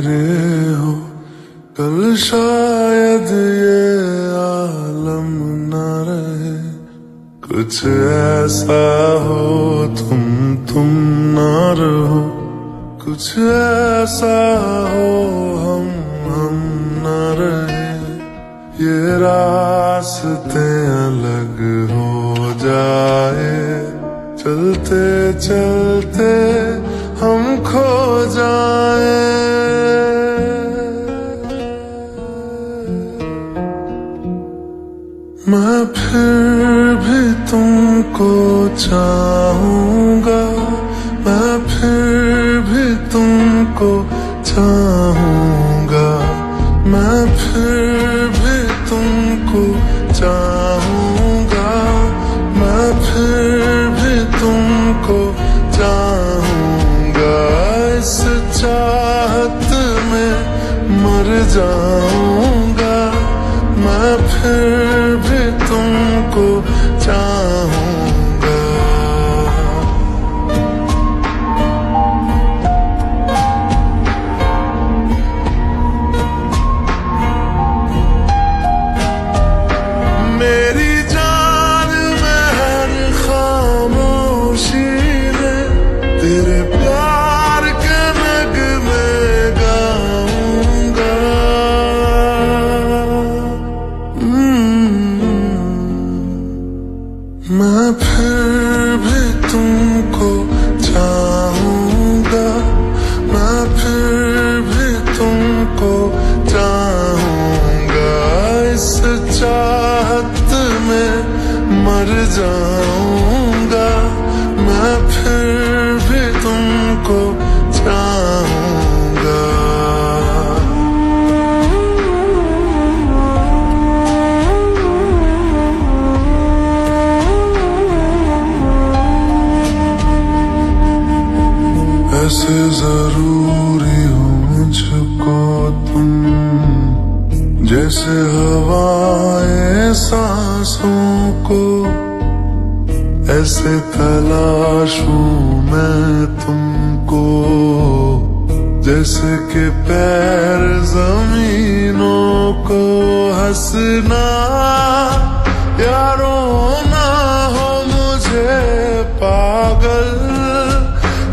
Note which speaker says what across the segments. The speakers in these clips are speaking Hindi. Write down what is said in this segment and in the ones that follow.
Speaker 1: मेरे हो, कल शायद ये आलम न रहे। कुछ ऐसा हो तुम ना रहो, कुछ ऐसा हो हम ना रहे। ये रास्ते अलग हो जाए, चलते चलते हम खो जाए। मैं फिर भी तुमको चाहूंगा, मैं फिर भी तुमको चाहूंगा, मैं फिर भी तुमको चाहूंगा, मैं फिर भी तुमको चाहूंगा। इस चाहत में मर जाऊंगा, मैं फिर भी तुमको चाहूंगा। मेरी जान में हर खामोशी में तेरे प्यार के नगमे गाऊंगा। मैं फिर भी तुमको चाहूंगा, मैं फिर भी तुमको चाहूंगा। इस चाहत में मर जाऊंगा, मैं फिर भी तुमको चाहूंगा। ऐसे जरूरी हो मुझको तुम, जैसे हवाएं सांसों को। ऐसे तलाशूं मैं तुमको, जैसे कि पैर जमीनों को। हंसना या रोना हो मुझे पागल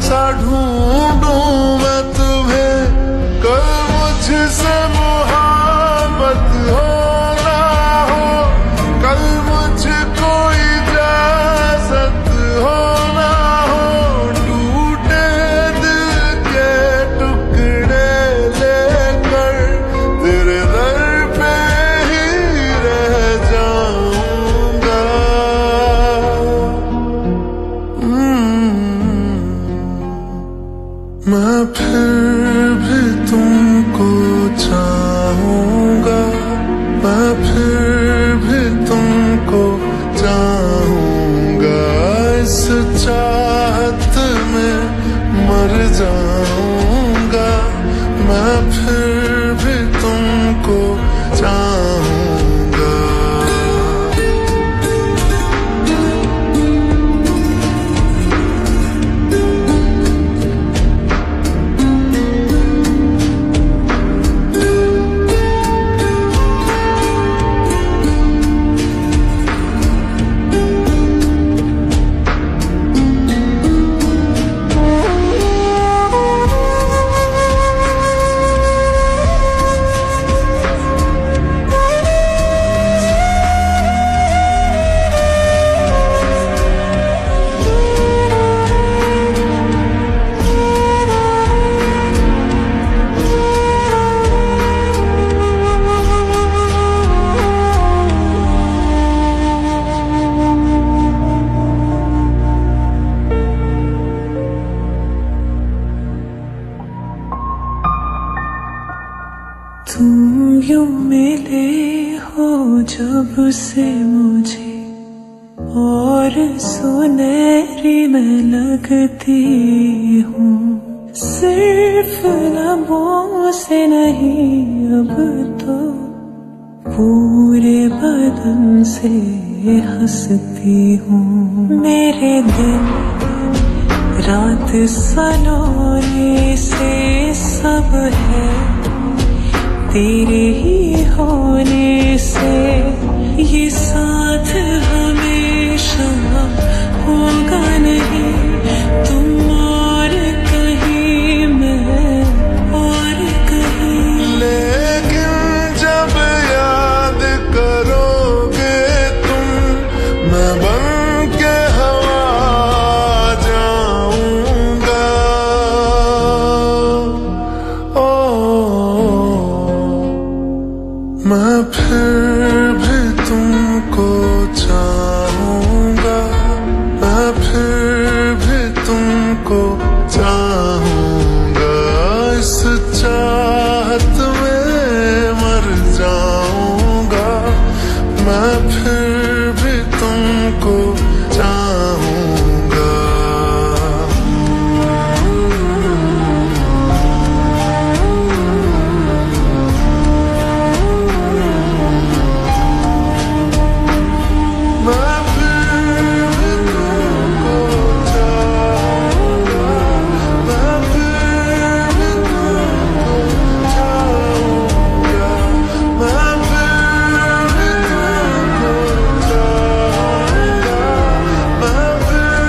Speaker 1: सा ढूंढूं मैं तुम्हें। कल मुझसे मोहब्बत हो ना हो, कल मुझको इजाजत हो ना हो। टूटे दिल के टुकड़े लेकर तेरे दर पे ही रह जाऊंगा। मैं फिर भी तुमको चाहूंगा, मैं फिर भी तुमको चाहूंगा। इस चाहत में मर जाऊंगा, मैं फिर भी तुमको चाहूंगा।
Speaker 2: तुम यूं मिले हो जब से मुझे, और सुनहरी मैं लगती हूँ। सिर्फ लबों से नहीं अब तो पूरे बदन से हंसती हूँ। मेरे दिल रात सलोने से सब है तेरे ही होने से, ये साथ हमेशा होगा नहीं, तुम और कहीं मैं और कहीं।
Speaker 1: लेकिन जब याद करोगे तुम, मैं बन के हवा जाऊंगा। ओ मैं फिर भी तुमको चाहूंगा, मैं फिर भी तुमको चाहूंगा। इस चाहत में मर जाऊंगा, मैं फिर भी तुमको चाहूंगा। मैं फिर भी तुमको चाहूंगा, मैं फिर भी तुमको चाहूंगा, मैं फिर भी तुमको चाहूंगा, मैं फिर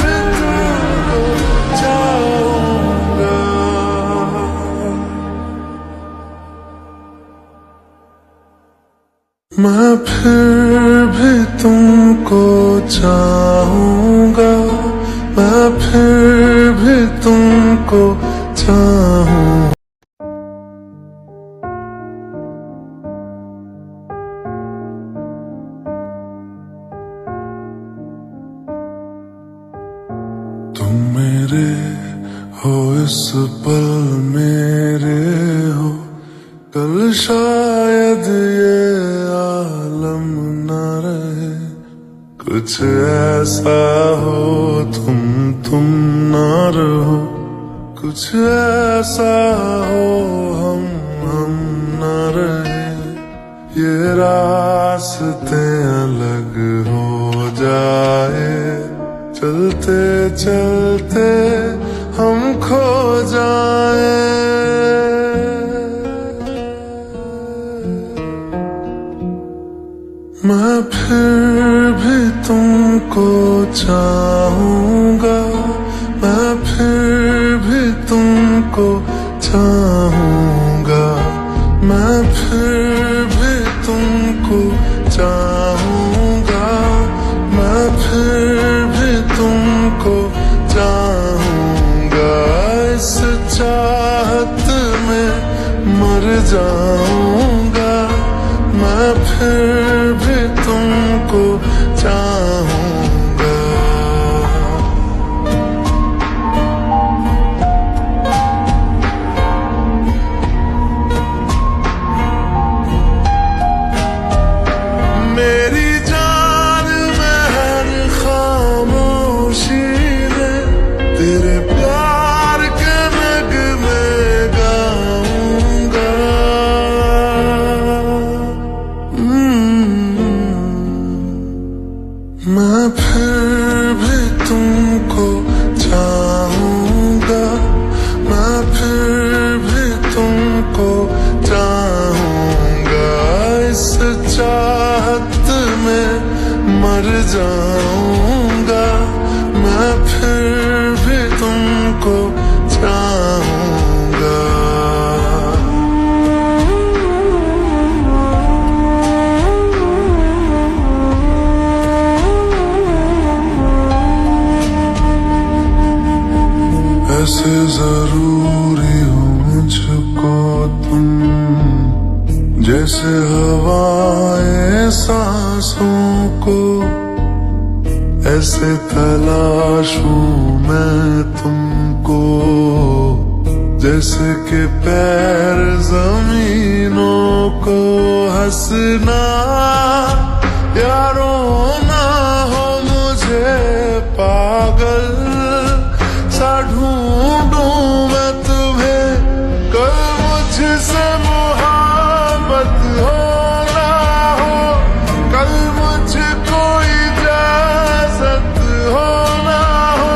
Speaker 1: भी तुमको चाहूंगा। मैं फिर भी तुमको चाहूंगा, मैं फिर भी तुमको चाहूंगा। तुम मेरे हो इस पल मेरे हो, कल शायद ये आलम न रहे। कुछ ऐसा हो तुम न रहो, कुछ ऐसा हो हम न रहे। ये रास्ते अलग हो जाए, चलते चलते हम खो जाए। मैं फिर भी तुमको चाहूंगा, मैं फिर भी तुमको चाहूंगा, मैं फिर भी तुमको चाहूंगा, मैं फिर भी तुमको चाहूंगा। इस चाहत में मर जाऊंगा, मैं फिर भी तुमको चाहूंगा। मेरी जान में हर खामोशी है तेरे प्यार के नगमे गाऊंगा। मैं फिर भी तुमको चाहूंगा, मैं फिर भी तुमको चाहूंगा। इस चाहत में मर जाऊंगा, मैं फिर भी तुमको चाहूंगा। ऐसे जरूरी हो मुझको तुम, जैसे हवाएं सांसों को। ऐसे तलाशूं मैं तुमको, जैसे कि पैर जमीनों को। हंसना या रोना हो मुझे पागल सा ढूंढूं मैं तुम्हें। कल मुझसे मोहब्बत हो ना हो, कल मुझको इजाजत हो ना हो।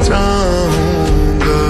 Speaker 1: चाहूंगा।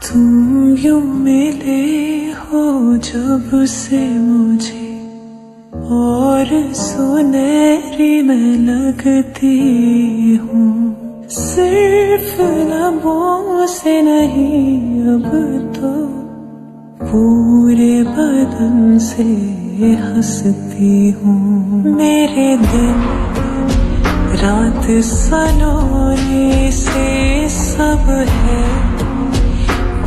Speaker 2: तुम यूं मिले हो जब से मुझे, और सुनहरी मैं लगती हूँ। सिर्फ लबों से नहीं, अब तो पूरे बदन से हंसती हूँ। मेरे दिन रात सलोने से सब है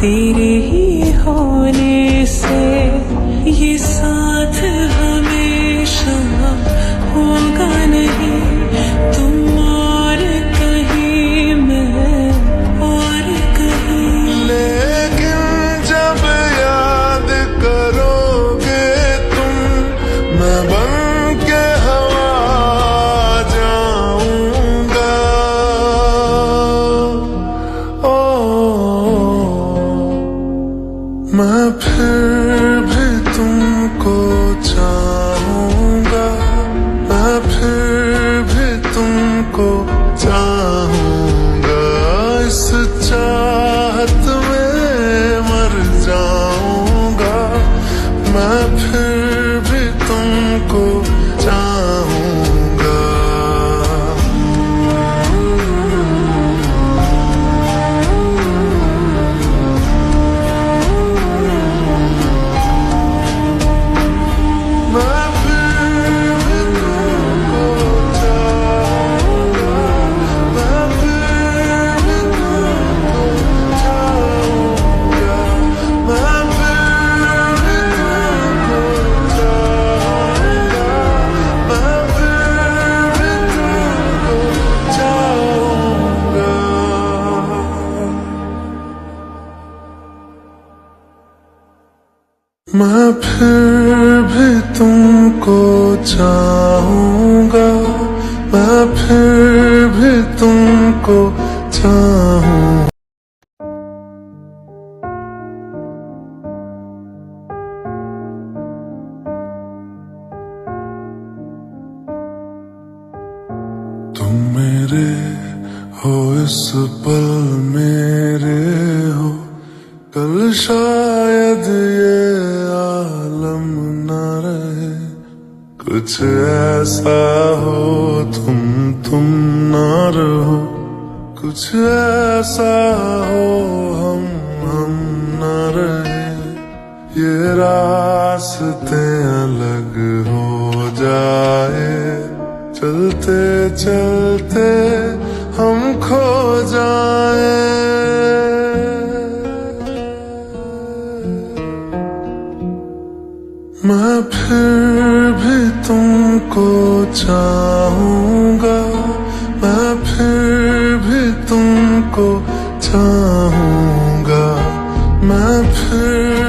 Speaker 2: तेरे ही होने से। ये साथ हमेशा होगा नहीं, तुम और कहीं मैं और कहीं।
Speaker 1: लेकिन जब याद करोगे तुम, मैं बन के हवा जाऊंगा। मैं फिर भी तुमको चाहूंगा, मैं फिर भी तुमको चाहूंगा। इस चाहत में मर जाऊंगा, मैं फिर भी तुमको चाहूंगा। मैं फिर भी तुमको चाहूंगा, मैं फिर भी तुमको चाहूंगा। तुम मेरे हो इस पल मेरे हो, कल शायद ये आलम न रहे। कुछ ऐसा हो तुम न रहो, कुछ ऐसा हो हम न रहे। ये रास्ते अलग हो जाए, चलते चलते हम खो जाए। मैं फिर भी तुमको चाहूंगा, मैं फिर भी तुमको चाहूंगा। मैं फिर